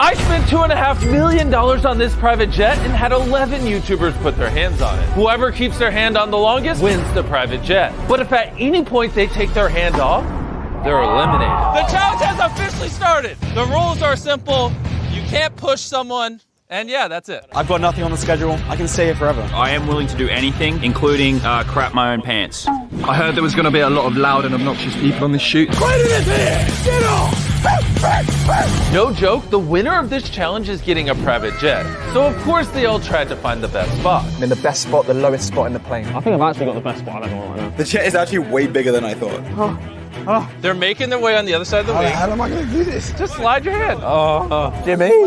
I spent $2.5 million on this private jet and had 11 YouTubers put their hands on it. Whoever keeps their hand on the longest wins the private jet. But if at any point they take their hand off, they're eliminated. The challenge has officially started. The rules are simple. You can't push someone. And yeah, that's it. I've got nothing on the schedule. I can stay here forever. I am willing to do anything, including crap my own pants. I heard there was going to be a lot of loud and obnoxious people on this shoot. No joke, the winner of this challenge is getting a private jet. So of course they all tried to find the best spot. I'm in the best spot, the lowest spot in the plane. I think I've actually got the best spot I've ever got right now. The jet is actually way bigger than I thought. They're making their way on the other side of the wing. How am I going to do this? Just slide your hand. Jimmy?